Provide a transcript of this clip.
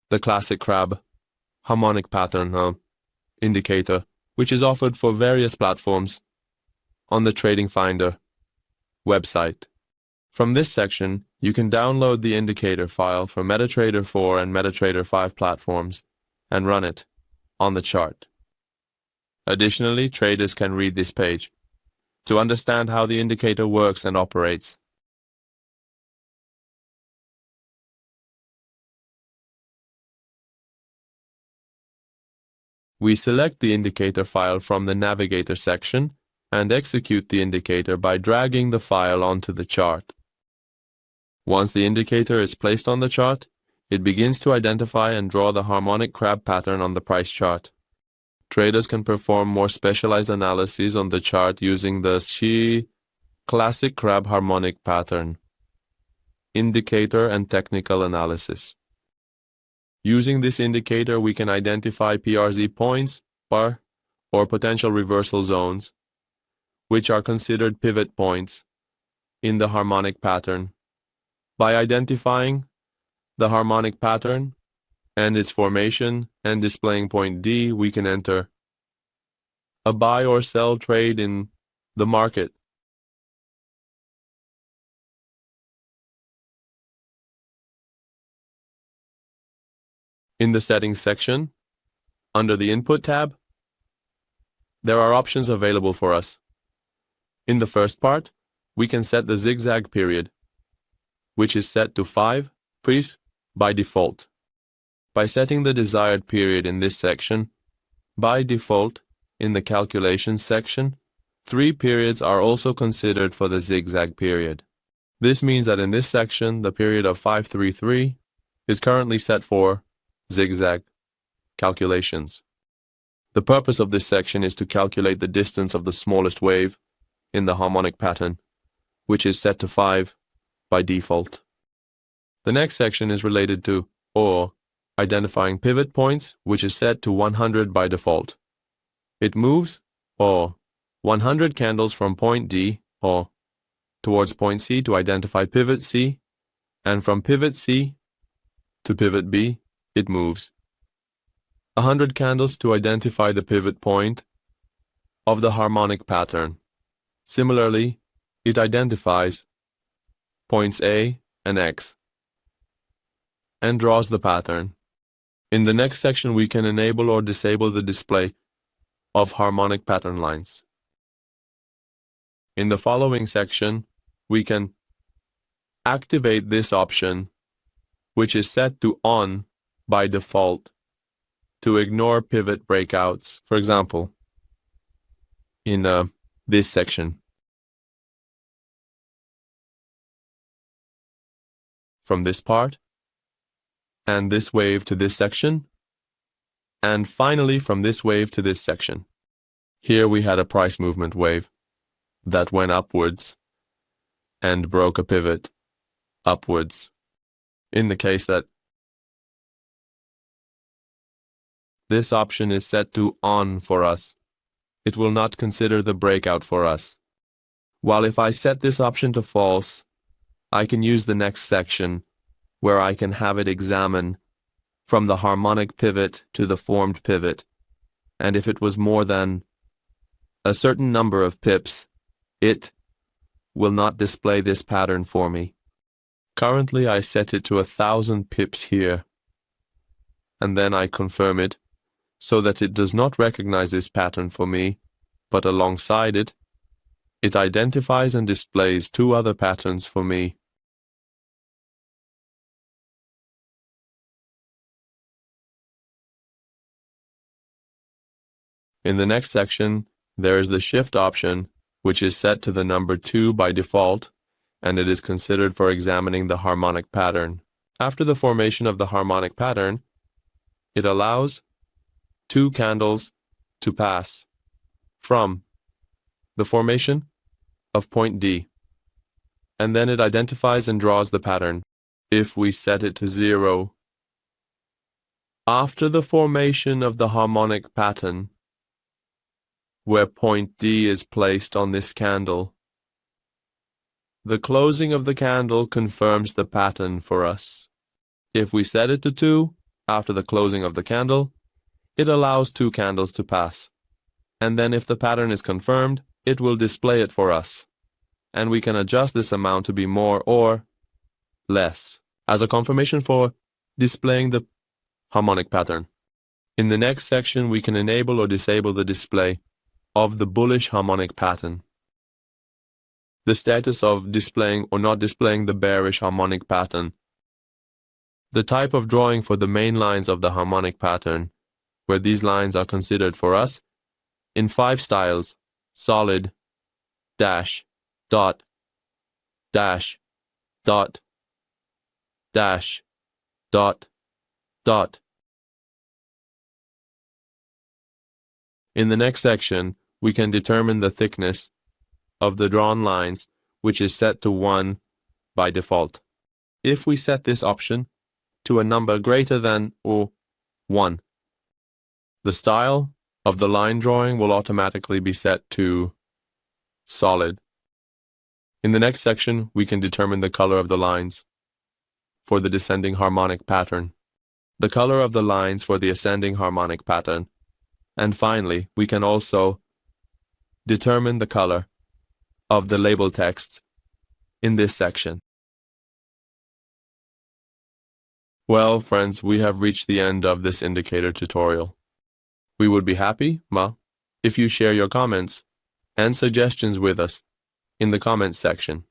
the Classic Crab Harmonic Pattern Indicator, which is offered for various platforms on the TradingFinder website. From this section, you can download the indicator file for MetaTrader 4 and MetaTrader 5 platforms and run it on the chart. Additionally, traders can read this page to understand how the indicator works and operates. We select the indicator file from the Navigator section and execute the indicator by dragging the file onto the chart. Once the indicator is placed on the chart, it begins to identify and draw the harmonic crab pattern on the price chart. Traders can perform more specialized analyses on the chart using the Classic Crab Harmonic Pattern Indicator and Technical Analysis. Using this indicator, we can identify PRZ points, bar, or potential reversal zones, which are considered pivot points in the harmonic pattern. By identifying the harmonic pattern and its formation and displaying point D, we can enter a buy or sell trade in the market. In the Settings section, under the Input tab, there are options available for us. In the first part, we can set the zigzag period, which is set to 5 pips by default. By setting the desired period in this section, by default, in the Calculations section, 3 periods are also considered for the zigzag period. This means that in this section, the period of 533 is currently set for zigzag calculations. The purpose of this section is to calculate the distance of the smallest wave in the harmonic pattern, which is set to 5 by default. The next section is related to identifying pivot points, which is set to 100 by default. It moves 100 candles from point D towards point C to identify pivot C, and from pivot C to pivot B, it moves 100 candles to identify the pivot point of the harmonic pattern. Similarly, it identifies points A and X and draws the pattern. In the next section, we can enable or disable the display of harmonic pattern lines. In the following section, we can activate this option, which is set to on by default, to ignore pivot breakouts, for example, in this section. From this part, and this wave to this section, and finally from this wave to this section. Here we had a price movement wave that went upwards and broke a pivot upwards. In the case that this option is set to on for us, it will not consider the breakout for us. While if I set this option to false, I can use the next section where I can have it examine from the harmonic pivot to the formed pivot, and if it was more than a certain number of pips, it will not display this pattern for me. Currently I set it to 1,000 pips here, and then I confirm it so that it does not recognize this pattern for me, but alongside it, it identifies and displays 2 other patterns for me. In the next section, there is the shift option, which is set to the number 2 by default, and it is considered for examining the harmonic pattern. After the formation of the harmonic pattern, it allows 2 candles to pass from the formation of point D, and then it identifies and draws the pattern. If we set it to 0, after the formation of the harmonic pattern, where point D is placed on this candle, the closing of the candle confirms the pattern for us. If we set it to 2, after the closing of the candle, it allows 2 candles to pass. And then if the pattern is confirmed, it will display it for us. And we can adjust this amount to be more or less as a confirmation for displaying the harmonic pattern. In the next section, we can enable or disable the display of the bullish harmonic pattern. The status of displaying or not displaying the bearish harmonic pattern. The type of drawing for the main lines of the harmonic pattern, where these lines are considered for us in 5 styles: solid, dash, dot, dash, dot, dash, dot, dot. In the next section, we can determine the thickness of the drawn lines, which is set to 1 by default. If we set this option to a number greater than or 1, the style of the line drawing will automatically be set to solid. In the next section, we can determine the color of the lines for the descending harmonic pattern, the color of the lines for the ascending harmonic pattern, and finally, we can also determine the color of the label texts in this section. Well, friends, we have reached the end of this indicator tutorial. We would be happy, if you share your comments and suggestions with us in the comments section.